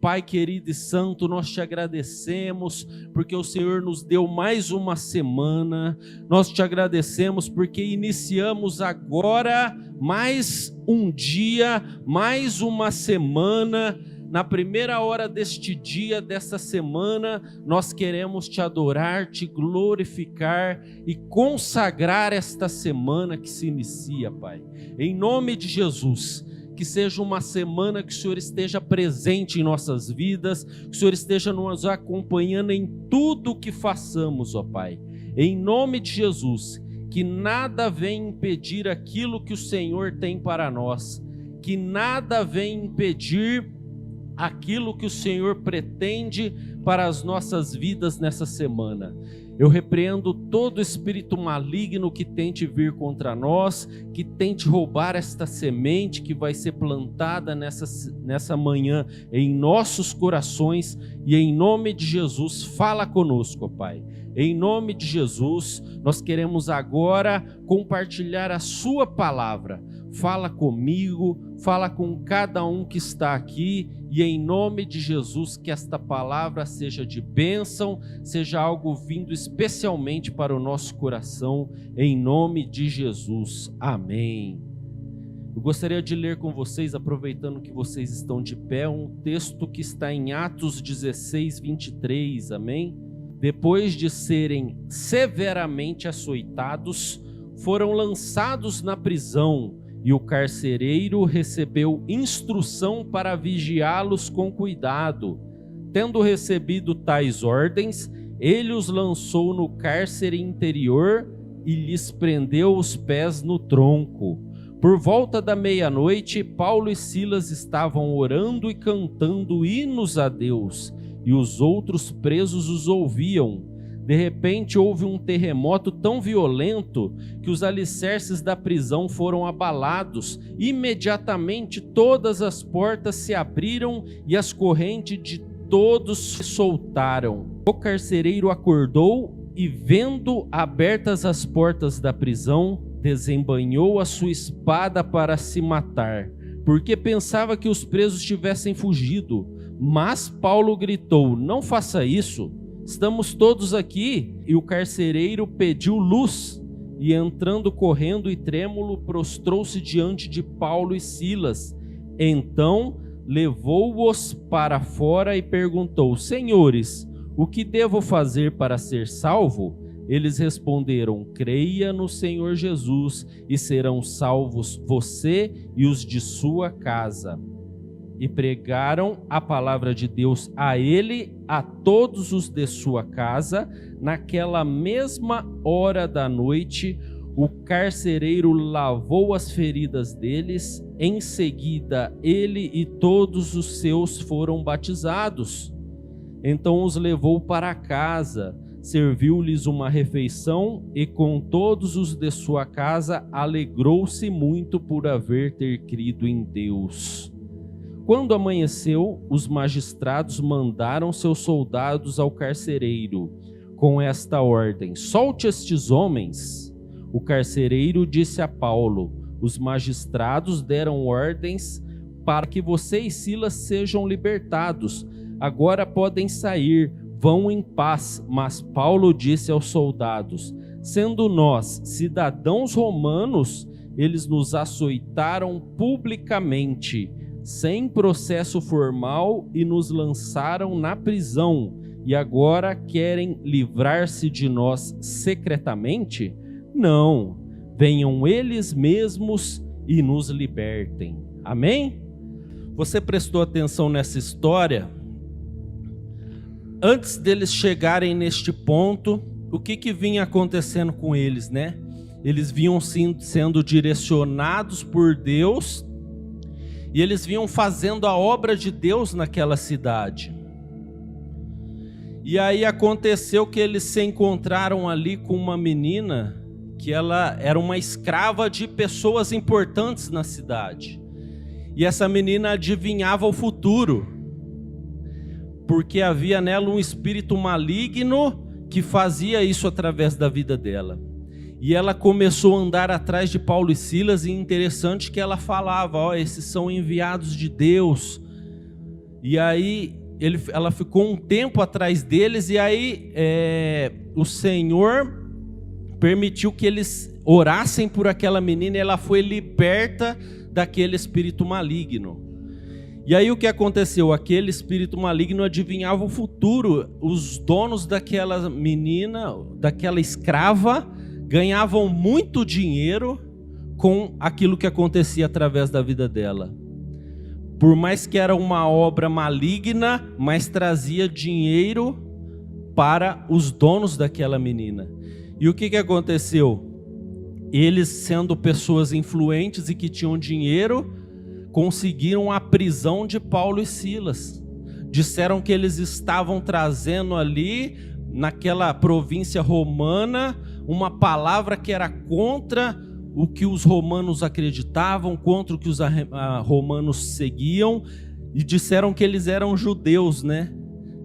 Pai querido e santo, nós te agradecemos porque o Senhor nos deu mais uma semana. Nós te agradecemos porque iniciamos agora mais um dia, mais uma semana. Na primeira hora deste dia, desta semana, nós queremos te adorar, te glorificar e consagrar esta semana que se inicia, Pai. Em nome de Jesus, que seja uma semana que o Senhor esteja presente em nossas vidas, que o Senhor esteja nos acompanhando em tudo que façamos, ó Pai. Em nome de Jesus, que nada venha impedir aquilo que o Senhor tem para nós, que nada venha impedir aquilo que o Senhor pretende para as nossas vidas nessa semana. Eu repreendo todo espírito maligno que tente vir contra nós, que tente roubar esta semente que vai ser plantada nessa manhã em nossos corações, e em nome de Jesus, fala conosco, Pai. Em nome de Jesus, nós queremos agora compartilhar a sua palavra. Fala comigo, fala com cada um que está aqui, e em nome de Jesus que esta palavra seja de bênção, seja algo vindo especialmente para o nosso coração, em nome de Jesus, amém. Eu gostaria de ler com vocês, aproveitando que vocês estão de pé, um texto que está em Atos 16, 23, amém? Depois de serem severamente açoitados, foram lançados na prisão, e o carcereiro recebeu instrução para vigiá-los com cuidado. Tendo recebido tais ordens, ele os lançou no cárcere interior e lhes prendeu os pés no tronco. Por volta da meia-noite, Paulo e Silas estavam orando e cantando hinos a Deus, e os outros presos os ouviam. De repente houve um terremoto tão violento que os alicerces da prisão foram abalados. Imediatamente todas as portas se abriram e as correntes de todos se soltaram. O carcereiro acordou e, vendo abertas as portas da prisão, desembainhou a sua espada para se matar, porque pensava que os presos tivessem fugido. Mas Paulo gritou: "Não faça isso! Estamos todos aqui." E o carcereiro pediu luz, e entrando correndo e trêmulo, prostrou-se diante de Paulo e Silas. Então levou-os para fora e perguntou: "Senhores, o que devo fazer para ser salvo?" Eles responderam: "Creia no Senhor Jesus e serão salvos você e os de sua casa." E pregaram a palavra de Deus a ele, a todos os de sua casa. Naquela mesma hora da noite, o carcereiro lavou as feridas deles. Em seguida, ele e todos os seus foram batizados. Então os levou para casa, serviu-lhes uma refeição, e com todos os de sua casa alegrou-se muito por haver crido em Deus. Quando amanheceu, os magistrados mandaram seus soldados ao carcereiro com esta ordem: "Solte estes homens." O carcereiro disse a Paulo: "Os magistrados deram ordens para que você e Silas sejam libertados. Agora podem sair, vão em paz." Mas Paulo disse aos soldados: "Sendo nós cidadãos romanos, eles nos açoitaram publicamente, sem processo formal, e nos lançaram na prisão, e agora querem livrar-se de nós secretamente? Não, venham eles mesmos e nos libertem." Amém? Você prestou atenção nessa história? Antes deles chegarem neste ponto, o que vinha acontecendo com eles, né? Eles vinham sendo direcionados por Deus, e eles vinham fazendo a obra de Deus naquela cidade. E aí aconteceu que eles se encontraram ali com uma menina que ela era uma escrava de pessoas importantes na cidade. E essa menina adivinhava o futuro, porque havia nela um espírito maligno que fazia isso através da vida dela. E ela começou a andar atrás de Paulo e Silas, e interessante que ela falava: "Ó, esses são enviados de Deus." E aí ela ficou um tempo atrás deles, e aí o Senhor permitiu que eles orassem por aquela menina, e ela foi liberta daquele espírito maligno. E aí o que aconteceu? Aquele espírito maligno adivinhava o futuro. Os donos daquela menina, daquela escrava, ganhavam muito dinheiro com aquilo que acontecia através da vida dela. Por mais que era uma obra maligna, mas trazia dinheiro para os donos daquela menina. E o que aconteceu? Eles, sendo pessoas influentes e que tinham dinheiro, conseguiram a prisão de Paulo e Silas. Disseram que eles estavam trazendo ali, naquela província romana, uma palavra que era contra o que os romanos acreditavam, contra o que os romanos seguiam, e disseram que eles eram judeus, né?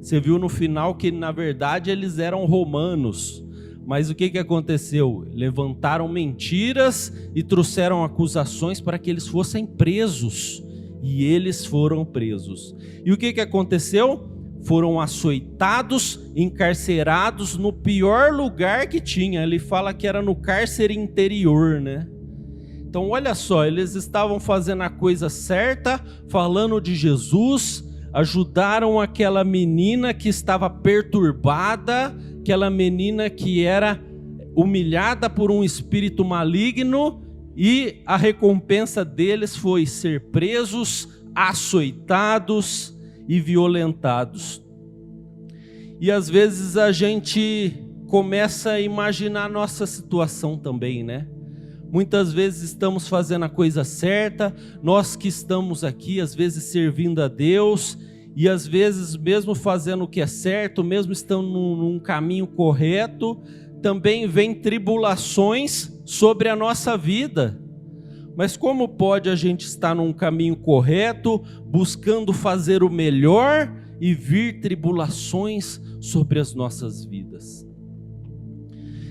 Você viu no final que na verdade eles eram romanos. Mas o que aconteceu? Levantaram mentiras e trouxeram acusações para que eles fossem presos. E eles foram presos. E o que aconteceu? Foram açoitados, encarcerados no pior lugar que tinha. Ele fala que era no cárcere interior, né? Então olha só, eles estavam fazendo a coisa certa, falando de Jesus, ajudaram aquela menina que estava perturbada, aquela menina que era humilhada por um espírito maligno, e a recompensa deles foi ser presos, açoitados e violentados. E às vezes a gente começa a imaginar a nossa situação também, né? Muitas vezes estamos fazendo a coisa certa, nós que estamos aqui, às vezes servindo a Deus, e às vezes mesmo fazendo o que é certo, mesmo estando num caminho correto, também vem tribulações sobre a nossa vida. Mas como pode a gente estar num caminho correto, buscando fazer o melhor, e vir tribulações sobre as nossas vidas?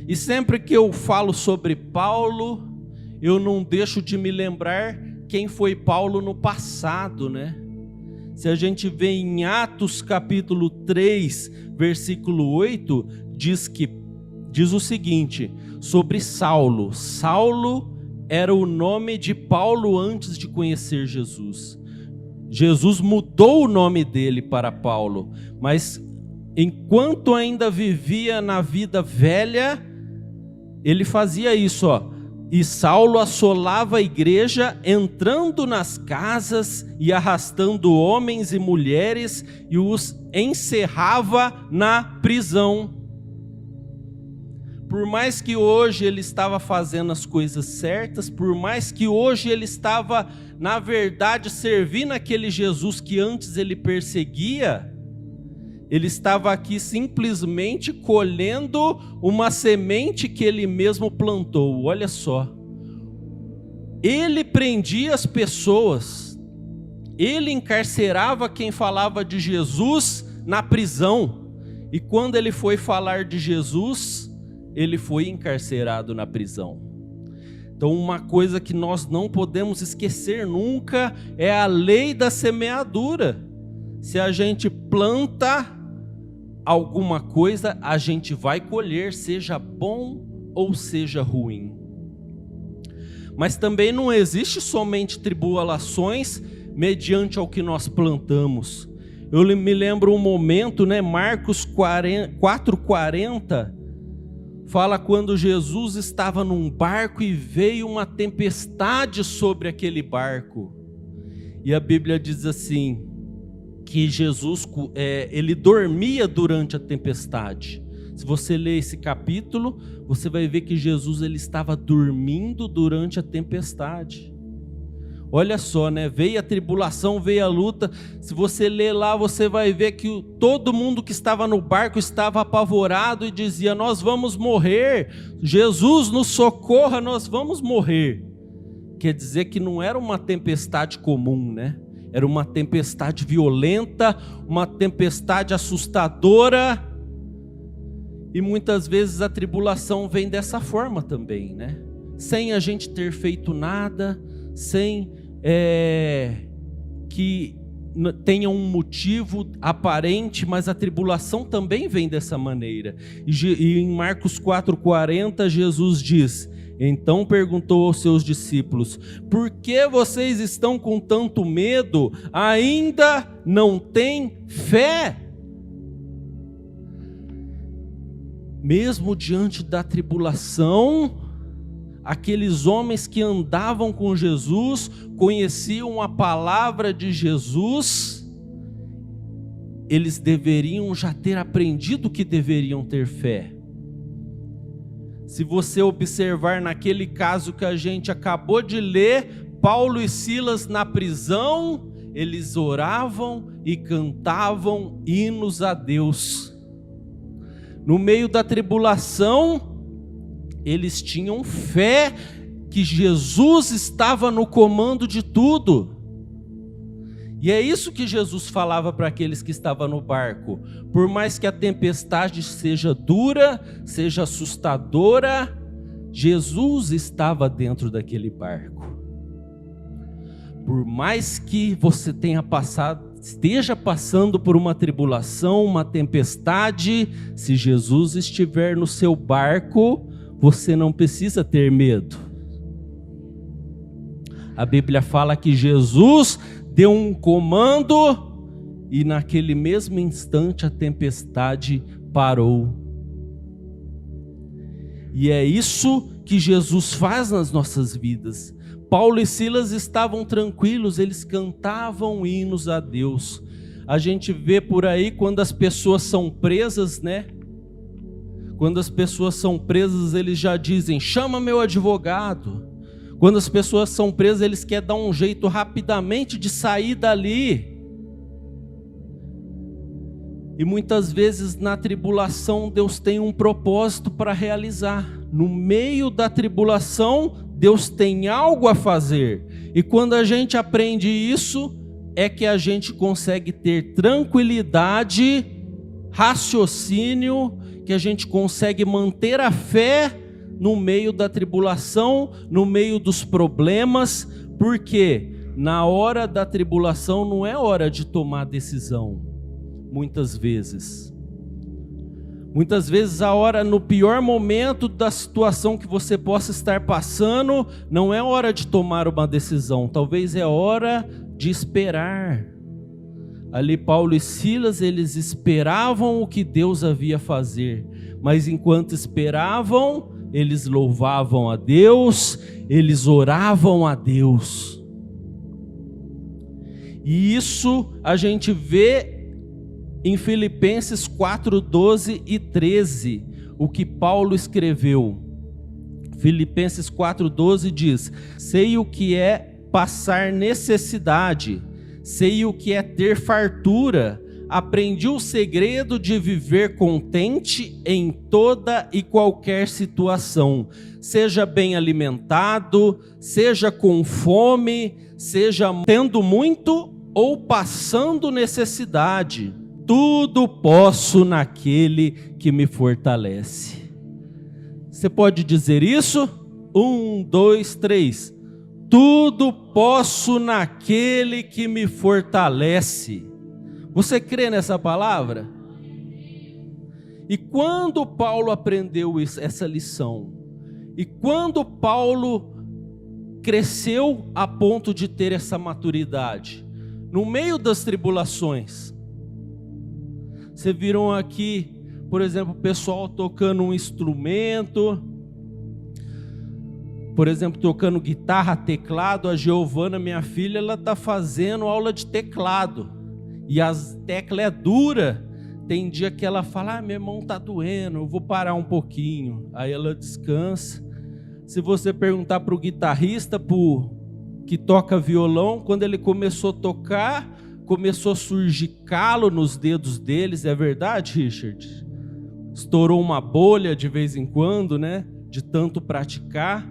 E sempre que eu falo sobre Paulo, eu não deixo de me lembrar quem foi Paulo no passado, né? Se a gente vê em Atos capítulo 3, versículo 8, diz o seguinte, sobre Saulo. Saulo era o nome de Paulo antes de conhecer Jesus. Jesus mudou o nome dele para Paulo, mas enquanto ainda vivia na vida velha, ele fazia isso, ó. E Saulo assolava a igreja, entrando nas casas e arrastando homens e mulheres, e os encerrava na prisão. Por mais que hoje ele estava fazendo as coisas certas, por mais que hoje ele estava, na verdade, servindo aquele Jesus que antes ele perseguia, ele estava aqui simplesmente colhendo uma semente que ele mesmo plantou. Olha só, ele prendia as pessoas, ele encarcerava quem falava de Jesus na prisão, e quando ele foi falar de Jesus, ele foi encarcerado na prisão. Então uma coisa que nós não podemos esquecer nunca é a lei da semeadura. Se a gente planta alguma coisa, a gente vai colher, seja bom ou seja ruim. Mas também não existe somente tribulações mediante ao que nós plantamos. Eu me lembro um momento, né, Marcos 4:40, fala quando Jesus estava num barco e veio uma tempestade sobre aquele barco. E a Bíblia diz assim, que Jesus, ele dormia durante a tempestade. Se você ler esse capítulo, você vai ver que Jesus ele estava dormindo durante a tempestade. Olha só, né? Veio a tribulação, veio a luta. Se você ler lá, você vai ver que todo mundo que estava no barco estava apavorado e dizia, nós vamos morrer. Jesus nos socorra, nós vamos morrer. Quer dizer que não era uma tempestade comum, né? Era uma tempestade violenta, uma tempestade assustadora. E muitas vezes a tribulação vem dessa forma também, né? Sem a gente ter feito nada, sem que tenha um motivo aparente, mas a tribulação também vem dessa maneira. E em Marcos 4,40, Jesus diz: então perguntou aos seus discípulos: por que vocês estão com tanto medo? Ainda não têm fé? Mesmo diante da tribulação, aqueles homens que andavam com Jesus, conheciam a palavra de Jesus, eles deveriam já ter aprendido que deveriam ter fé. Se você observar naquele caso que a gente acabou de ler, Paulo e Silas na prisão, eles oravam e cantavam hinos a Deus. No meio da tribulação, eles tinham fé que Jesus estava no comando de tudo. E é isso que Jesus falava para aqueles que estavam no barco. Por mais que a tempestade seja dura, seja assustadora, Jesus estava dentro daquele barco. Por mais que você esteja passando por uma tribulação, uma tempestade, se Jesus estiver no seu barco, você não precisa ter medo. A Bíblia fala que Jesus deu um comando e naquele mesmo instante a tempestade parou. E é isso que Jesus faz nas nossas vidas. Paulo e Silas estavam tranquilos, eles cantavam hinos a Deus. A gente vê por aí quando as pessoas são presas, né? Quando as pessoas são presas, eles já dizem: chama meu advogado. Quando as pessoas são presas, eles querem dar um jeito rapidamente de sair dali. E muitas vezes na tribulação Deus tem um propósito para realizar. No meio da tribulação, Deus tem algo a fazer. E quando a gente aprende isso, é que a gente consegue ter tranquilidade, raciocínio, que a gente consegue manter a fé no meio da tribulação, no meio dos problemas, porque na hora da tribulação não é hora de tomar decisão, muitas vezes a hora, no pior momento da situação que você possa estar passando, não é hora de tomar uma decisão, talvez é hora de esperar. Ali Paulo e Silas, eles esperavam o que Deus havia a fazer, mas enquanto esperavam, eles louvavam a Deus, eles oravam a Deus. E isso a gente vê em Filipenses 4:12 e 13, o que Paulo escreveu. Filipenses 4:12 diz: sei o que é passar necessidade, sei o que é ter fartura, aprendi o segredo de viver contente em toda e qualquer situação, seja bem alimentado, seja com fome, seja tendo muito ou passando necessidade, tudo posso naquele que me fortalece. Você pode dizer isso? 1, 2, 3. Tudo posso naquele que me fortalece. Você crê nessa palavra? E quando Paulo aprendeu essa lição? E quando Paulo cresceu a ponto de ter essa maturidade? No meio das tribulações. Vocês viram aqui, por exemplo, o pessoal tocando um instrumento, por exemplo, tocando guitarra, teclado. A Giovana, minha filha, ela está fazendo aula de teclado. E as teclas é dura. Tem dia que ela fala: meu irmão está doendo, eu vou parar um pouquinho. Aí ela descansa. Se você perguntar para o guitarrista que toca violão, quando ele começou a tocar, começou a surgir calo nos dedos deles. É verdade, Richard? Estourou uma bolha de vez em quando, né? De tanto praticar.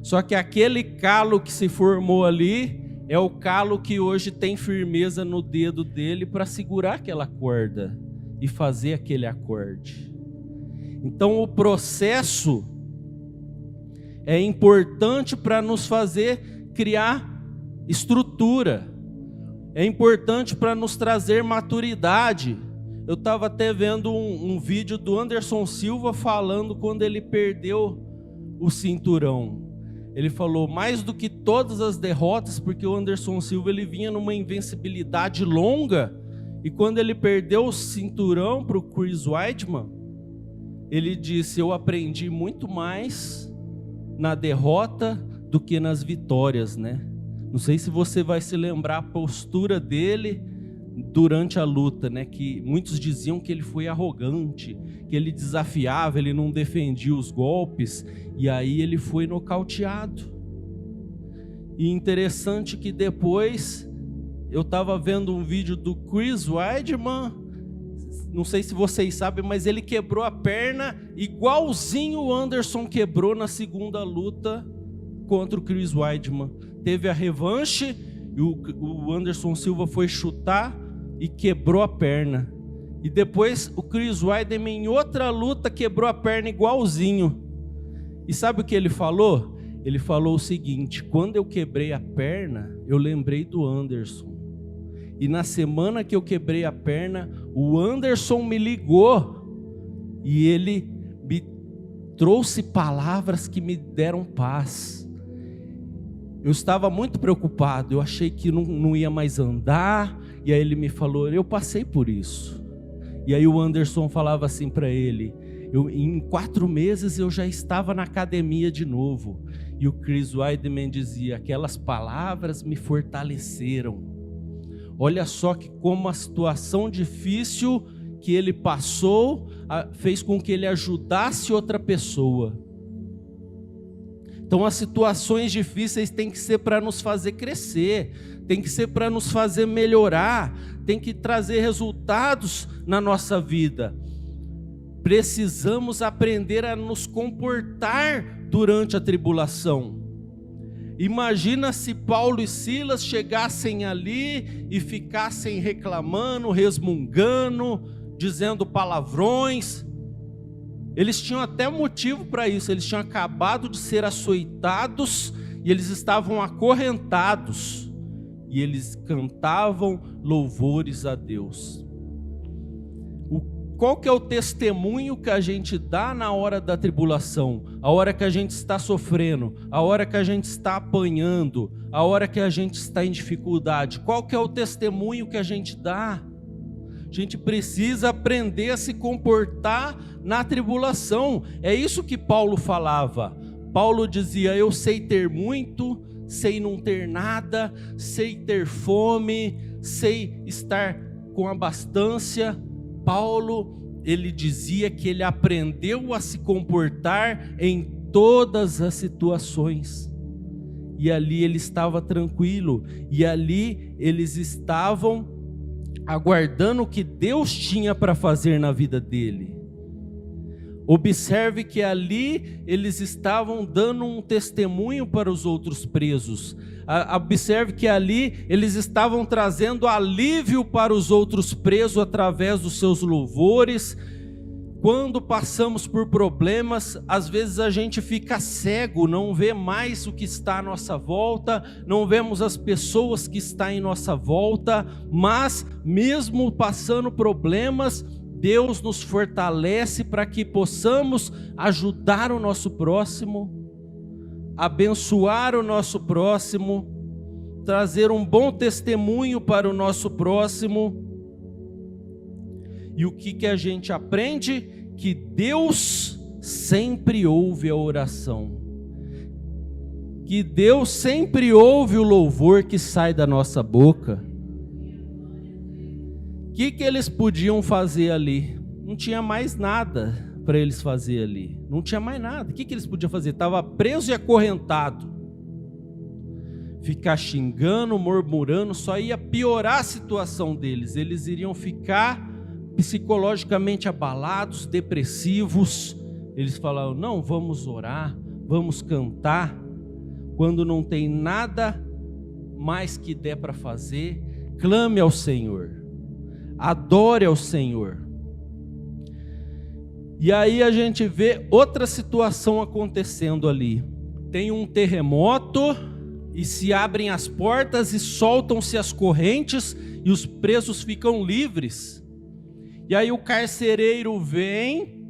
Só que aquele calo que se formou ali é o calo que hoje tem firmeza no dedo dele para segurar aquela corda e fazer aquele acorde. Então o processo é importante para nos fazer criar estrutura. é importante para nos trazer maturidade. Eu estava até vendo um vídeo do Anderson Silva falando quando ele perdeu o cinturão. Ele falou, mais do que todas as derrotas, porque o Anderson Silva ele vinha numa invencibilidade longa, e quando ele perdeu o cinturão para o Chris Weidman, ele disse, eu aprendi muito mais na derrota do que nas vitórias, né? Não sei se você vai se lembrar a postura dele durante a luta, né? Que muitos diziam que ele foi arrogante, que ele desafiava, ele não defendia os golpes, e aí ele foi nocauteado. E interessante que depois eu estava vendo um vídeo do Chris Weidman, não sei se vocês sabem, mas ele quebrou a perna igualzinho o Anderson quebrou na segunda luta contra o Chris Weidman. Teve a revanche e o Anderson Silva foi chutar e quebrou a perna. E depois o Chris Weidman em outra luta quebrou a perna igualzinho. E sabe o que ele falou? Ele falou o seguinte, quando eu quebrei a perna, eu lembrei do Anderson. E na semana que eu quebrei a perna, o Anderson me ligou e ele me trouxe palavras que me deram paz. Eu estava muito preocupado, eu achei que não ia mais andar, e aí ele me falou, eu passei por isso. E aí o Anderson falava assim para ele, em 4 meses eu já estava na academia de novo. E o Chris Weidman dizia, aquelas palavras me fortaleceram. Olha só que como a situação difícil que ele passou fez com que ele ajudasse outra pessoa. Então as situações difíceis têm que ser para nos fazer crescer, tem que ser para nos fazer melhorar, tem que trazer resultados na nossa vida. Precisamos aprender a nos comportar durante a tribulação. Imagina se Paulo e Silas chegassem ali e ficassem reclamando, resmungando, dizendo palavrões. Eles tinham até motivo para isso, eles tinham acabado de ser açoitados e eles estavam acorrentados. E eles cantavam louvores a Deus. Qual que é o testemunho que a gente dá na hora da tribulação? A hora que a gente está sofrendo, a hora que a gente está apanhando, a hora que a gente está em dificuldade. Qual que é o testemunho que a gente dá? A gente precisa aprender a se comportar na tribulação. É isso que Paulo falava. Paulo dizia, eu sei ter muito, sei não ter nada, sei ter fome, sei estar com abastância. Paulo, ele dizia que ele aprendeu a se comportar em todas as situações. E ali ele estava tranquilo. E ali eles estavam aguardando o que Deus tinha para fazer na vida dele. Observe que ali eles estavam dando um testemunho para os outros presos. Observe que ali eles estavam trazendo alívio para os outros presos através dos seus louvores. Quando passamos por problemas, às vezes a gente fica cego, não vê mais o que está à nossa volta, não vemos as pessoas que estão em nossa volta, mas mesmo passando problemas, Deus nos fortalece para que possamos ajudar o nosso próximo, abençoar o nosso próximo, trazer um bom testemunho para o nosso próximo. E o que a gente aprende? Que Deus sempre ouve a oração. Que Deus sempre ouve o louvor que sai da nossa boca. O que eles podiam fazer ali? Não tinha mais nada para eles fazer ali. Não tinha mais nada. O que eles podiam fazer? Estava preso e acorrentado. Ficar xingando, murmurando, só ia piorar a situação deles. Eles iriam ficar psicologicamente abalados, depressivos. Eles falaram, não, vamos orar, vamos cantar. Quando não tem nada mais que der para fazer, clame ao Senhor, adore ao Senhor. E aí a gente vê outra situação acontecendo ali. Tem um terremoto, e se abrem as portas e soltam-se as correntes e os presos ficam livres. E aí o carcereiro vem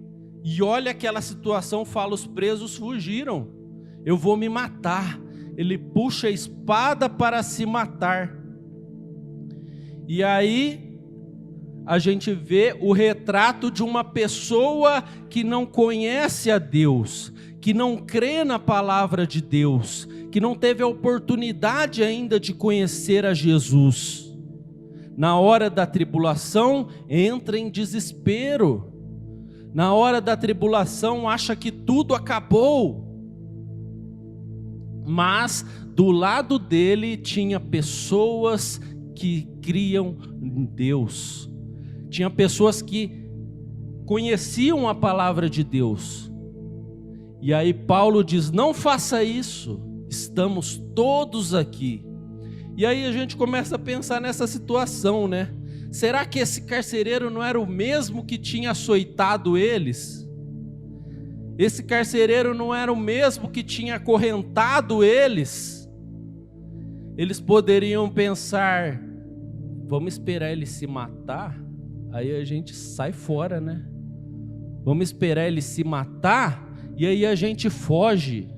e olha aquela situação, fala: os presos fugiram, eu vou me matar. Ele puxa a espada para se matar. E aí a gente vê o retrato de uma pessoa que não conhece a Deus, que não crê na palavra de Deus, que não teve a oportunidade ainda de conhecer a Jesus. Na hora da tribulação, entra em desespero. Na hora da tribulação, acha que tudo acabou. Mas do lado dele tinha pessoas que criam em Deus. Tinha pessoas que conheciam a palavra de Deus. E aí Paulo diz: não faça isso, estamos todos aqui. E aí a gente começa a pensar nessa situação, né? Será que esse carcereiro não era o mesmo que tinha açoitado eles? Esse carcereiro não era o mesmo que tinha acorrentado eles? Eles poderiam pensar: vamos esperar ele se matar? Aí a gente sai fora, né? Vamos esperar ele se matar e aí a gente foge.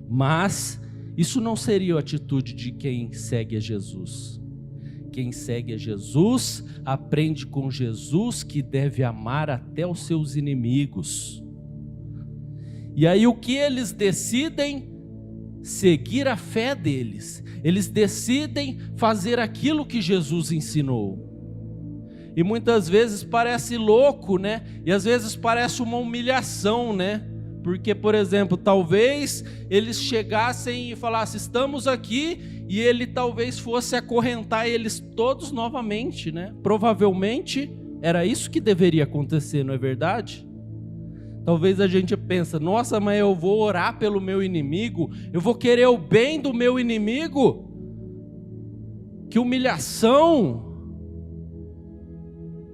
Mas isso não seria a atitude de quem segue a Jesus. Quem segue a Jesus aprende com Jesus que deve amar até os seus inimigos. E aí o que eles decidem? Seguir a fé deles. Eles decidem fazer aquilo que Jesus ensinou. E muitas vezes parece louco, né? E às vezes parece uma humilhação, né? Porque, por exemplo, talvez eles chegassem e falassem: estamos aqui, e ele talvez fosse acorrentar eles todos novamente, né? Provavelmente era isso que deveria acontecer, não é verdade? Talvez a gente pense: nossa, mas eu vou orar pelo meu inimigo, eu vou querer o bem do meu inimigo? Que humilhação!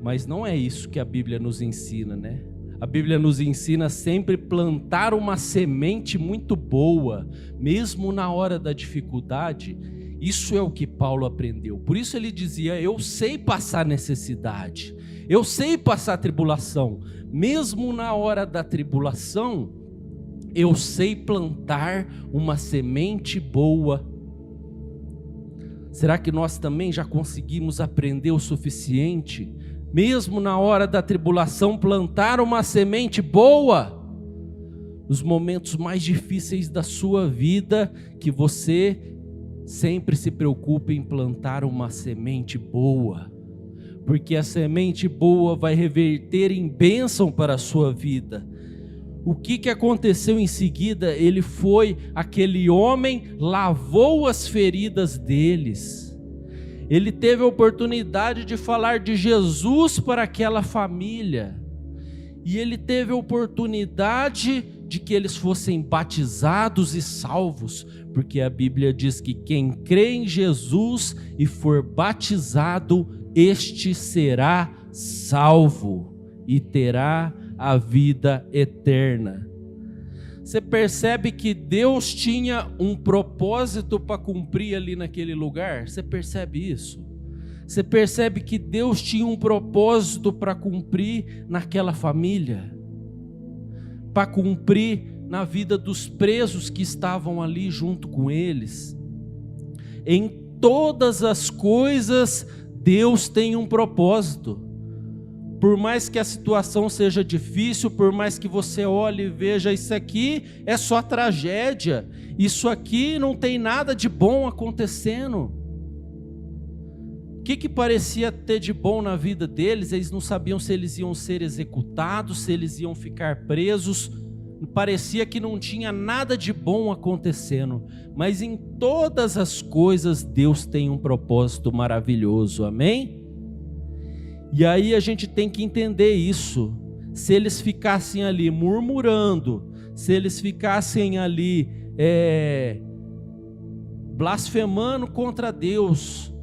Mas não é isso que a Bíblia nos ensina, né? A Bíblia nos ensina sempre plantar uma semente muito boa, mesmo na hora da dificuldade. Isso é o que Paulo aprendeu. Por isso ele dizia: eu sei passar necessidade, eu sei passar tribulação. Mesmo na hora da tribulação, eu sei plantar uma semente boa. Será que nós também já conseguimos aprender o suficiente? Mesmo na hora da tribulação, plantar uma semente boa, nos momentos mais difíceis da sua vida, que você sempre se preocupe em plantar uma semente boa, porque a semente boa vai reverter em bênção para a sua vida. O que aconteceu em seguida? Ele foi, aquele homem lavou as feridas deles. Ele teve a oportunidade de falar de Jesus para aquela família. E ele teve a oportunidade de que eles fossem batizados e salvos. Porque a Bíblia diz que quem crê em Jesus e for batizado, este será salvo e terá a vida eterna. Você percebe que Deus tinha um propósito para cumprir ali naquele lugar? Você percebe isso? Você percebe que Deus tinha um propósito para cumprir naquela família? Para cumprir na vida dos presos que estavam ali junto com eles? Em todas as coisas, Deus tem um propósito. Por mais que a situação seja difícil, por mais que você olhe e veja: isso aqui é só tragédia, isso aqui não tem nada de bom acontecendo. O que parecia ter de bom na vida deles? Eles não sabiam se eles iam ser executados, se eles iam ficar presos. Parecia que não tinha nada de bom acontecendo. Mas em todas as coisas Deus tem um propósito maravilhoso, amém? E aí a gente tem que entender isso. Se eles ficassem ali murmurando, se eles ficassem ali blasfemando contra Deus,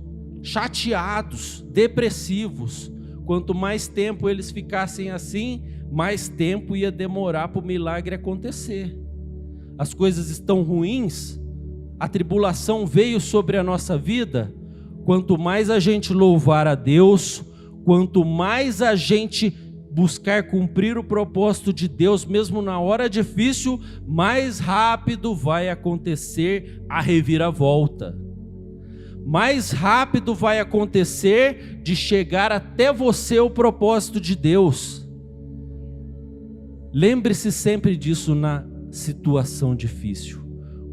chateados, depressivos, quanto mais tempo eles ficassem assim, mais tempo ia demorar para o milagre acontecer. As coisas estão ruins, a tribulação veio sobre a nossa vida, quanto mais a gente louvar a Deus, quanto mais a gente buscar cumprir o propósito de Deus, mesmo na hora difícil, mais rápido vai acontecer a reviravolta. Mais rápido vai acontecer de chegar até você o propósito de Deus. Lembre-se sempre disso na situação difícil.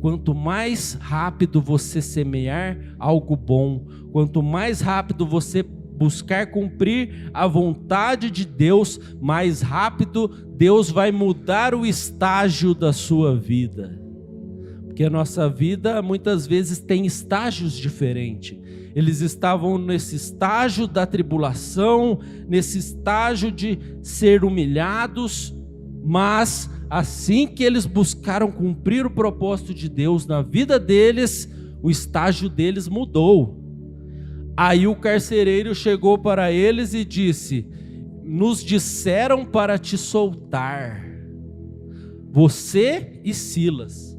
Quanto mais rápido você semear algo bom, quanto mais rápido você buscar cumprir a vontade de Deus, mais rápido Deus vai mudar o estágio da sua vida. Porque a nossa vida muitas vezes tem estágios diferentes. Eles estavam nesse estágio da tribulação, nesse estágio de ser humilhados, mas assim que eles buscaram cumprir o propósito de Deus na vida deles, o estágio deles mudou. Aí o carcereiro chegou para eles e disse: nos disseram para te soltar, você e Silas.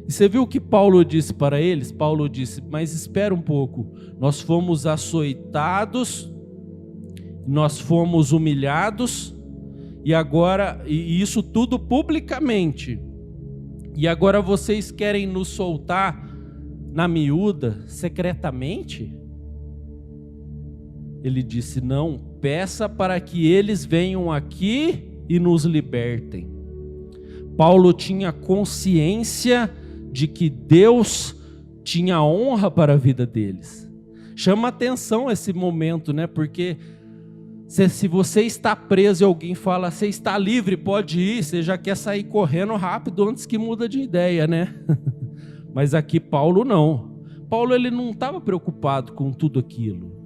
E você viu o que Paulo disse para eles? Paulo disse: mas espera um pouco, nós fomos açoitados, nós fomos humilhados, e agora, e isso tudo publicamente, e agora vocês querem nos soltar na miúda, secretamente? Ele disse: não, peça para que eles venham aqui e nos libertem. Paulo tinha consciência de que Deus tinha honra para a vida deles. Chama atenção esse momento, né? Porque se você está preso e alguém fala: você está livre, pode ir, você já quer sair correndo rápido antes que muda de ideia, né? Mas aqui Paulo não. Paulo, ele não estava preocupado com tudo aquilo.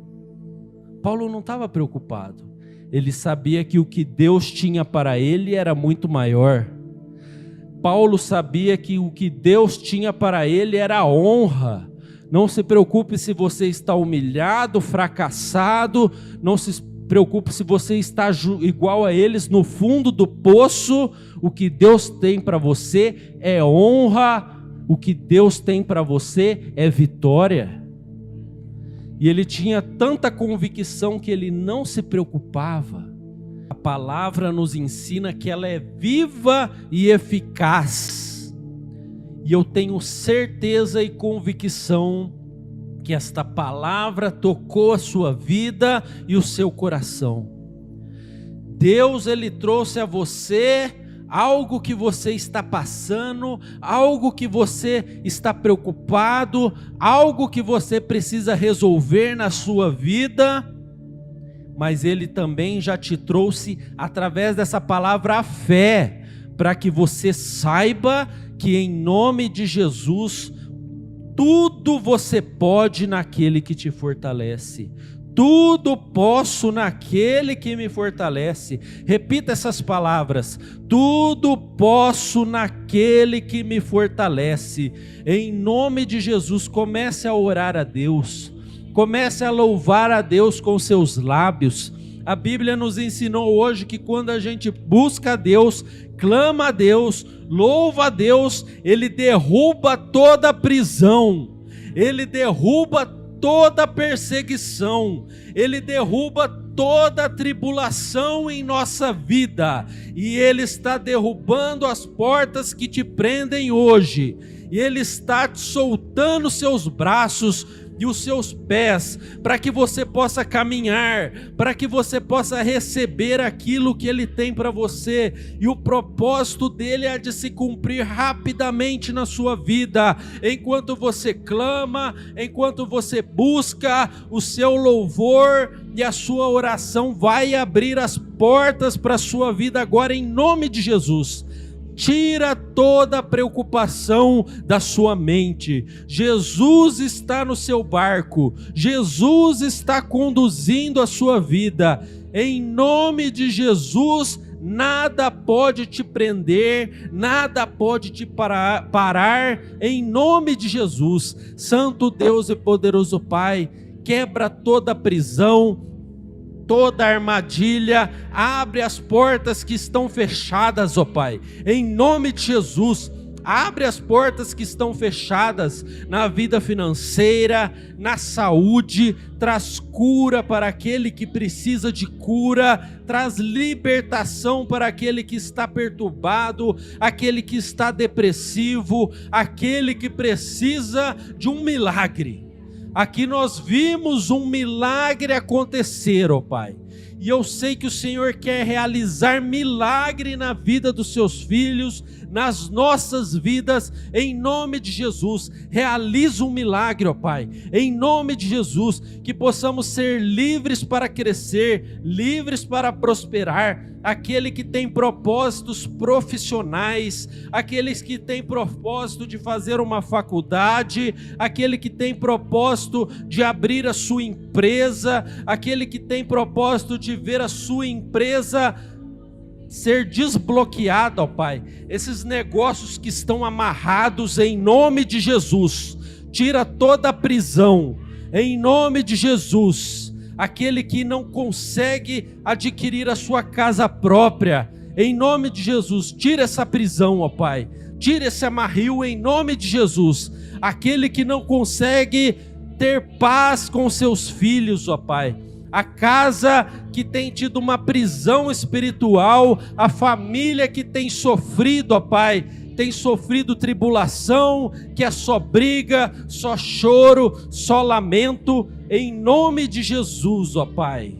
Paulo não estava preocupado. Ele sabia que o que Deus tinha para ele era muito maior. Paulo sabia que o que Deus tinha para ele era honra. Não se preocupe se você está humilhado, fracassado. Não se preocupe se você está igual a eles no fundo do poço. O que Deus tem para você é honra. O que Deus tem para você é vitória. E ele tinha tanta convicção que ele não se preocupava. A palavra nos ensina que ela é viva e eficaz. E eu tenho certeza e convicção que esta palavra tocou a sua vida e o seu coração. Deus, ele trouxe a você algo que você está passando, algo que você está preocupado, algo que você precisa resolver na sua vida, mas ele também já te trouxe através dessa palavra a fé, para que você saiba que em nome de Jesus, tudo você pode naquele que te fortalece. Tudo posso naquele que me fortalece. Repita essas palavras: tudo posso naquele que me fortalece. Em nome de Jesus, comece a orar a Deus, comece a louvar a Deus com seus lábios. A Bíblia nos ensinou hoje que quando a gente busca a Deus, clama a Deus, louva a Deus, Ele derruba toda prisão, Ele derruba toda perseguição, Ele derruba toda tribulação em nossa vida, e Ele está derrubando as portas que te prendem hoje, e Ele está te soltando seus braços e os seus pés, para que você possa caminhar, para que você possa receber aquilo que Ele tem para você, e o propósito dele é de se cumprir rapidamente na sua vida, enquanto você clama, enquanto você busca, o seu louvor e a sua oração vai abrir as portas para a sua vida agora, em nome de Jesus. Tira toda a preocupação da sua mente. Jesus está no seu barco. Jesus está conduzindo a sua vida. Em nome de Jesus, nada pode te prender, nada pode te parar. Em nome de Jesus, Santo Deus e poderoso Pai, quebra toda prisão, toda armadilha, abre as portas que estão fechadas, ó Pai, em nome de Jesus. Abre as portas que estão fechadas na vida financeira, na saúde, traz cura para aquele que precisa de cura, traz libertação para aquele que está perturbado, aquele que está depressivo, aquele que precisa de um milagre. Aqui nós vimos um milagre acontecer, ó Pai. E eu sei que o Senhor quer realizar milagre na vida dos seus filhos, nas nossas vidas, em nome de Jesus. Realiza um milagre, ó Pai, em nome de Jesus, que possamos ser livres para crescer, livres para prosperar. Aquele que tem propósitos profissionais, aqueles que têm propósito de fazer uma faculdade, aquele que tem propósito de abrir a sua empresa, aquele que tem propósito de ver a sua empresa ser desbloqueada, ó Pai. Esses negócios que estão amarrados, em nome de Jesus, tira toda a prisão, em nome de Jesus. Aquele que não consegue adquirir a sua casa própria, em nome de Jesus, tira essa prisão, ó Pai, tira esse amarrio em nome de Jesus. Aquele que não consegue ter paz com seus filhos, ó Pai, a casa que tem tido uma prisão espiritual, a família que tem sofrido, ó Pai, tem sofrido tribulação, que é só briga, só choro, só lamento, em nome de Jesus, ó Pai.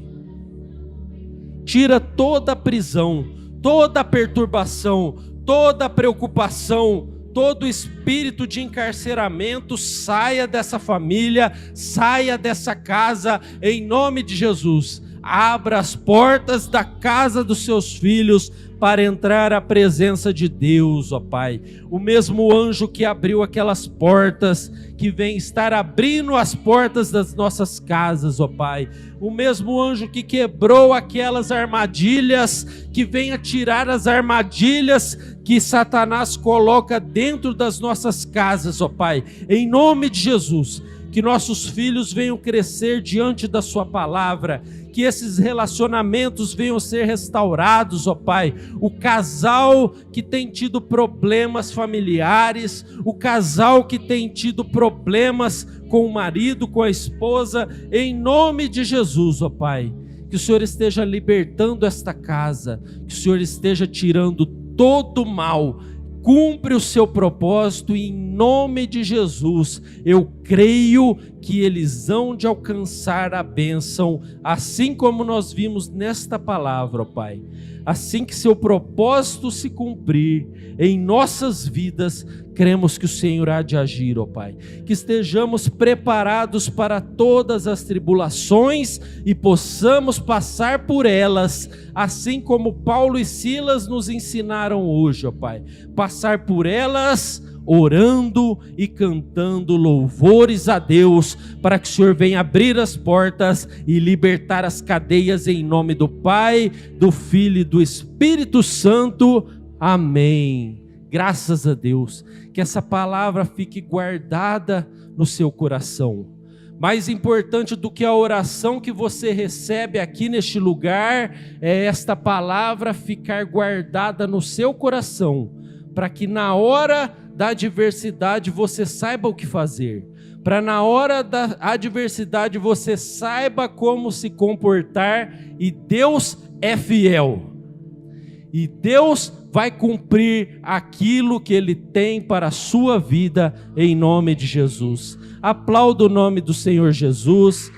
Tira toda a prisão, toda a perturbação, toda a preocupação, todo espírito de encarceramento, saia dessa família, saia dessa casa, em nome de Jesus. Abra as portas da casa dos seus filhos para entrar à presença de Deus, ó Pai. O mesmo anjo que abriu aquelas portas, que vem estar abrindo as portas das nossas casas, ó Pai. O mesmo anjo que quebrou aquelas armadilhas, que vem atirar as armadilhas que Satanás coloca dentro das nossas casas, ó Pai. Em nome de Jesus, que nossos filhos venham crescer diante da sua palavra, que esses relacionamentos venham ser restaurados, ó Pai. O casal que tem tido problemas familiares, o casal que tem tido problemas com o marido, com a esposa, em nome de Jesus, ó Pai. Que o Senhor esteja libertando esta casa, que o Senhor esteja tirando todo o mal. Cumpre o seu propósito e em nome de Jesus, eu creio que eles hão de alcançar a bênção, assim como nós vimos nesta palavra, ó Pai. Assim que seu propósito se cumprir em nossas vidas, cremos que o Senhor há de agir, ó Pai. Que estejamos preparados para todas as tribulações e possamos passar por elas, assim como Paulo e Silas nos ensinaram hoje, ó Pai. Passar por elas orando e cantando louvores a Deus, para que o Senhor venha abrir as portas e libertar as cadeias em nome do Pai, do Filho e do Espírito Santo. Amém. Graças a Deus. Que essa palavra fique guardada no seu coração. Mais importante do que a oração que você recebe aqui neste lugar, é esta palavra ficar guardada no seu coração, para que na hora da adversidade você saiba o que fazer, para na hora da adversidade você saiba como se comportar, e Deus é fiel, e Deus vai cumprir aquilo que Ele tem para a sua vida, em nome de Jesus. Aplauda o nome do Senhor Jesus.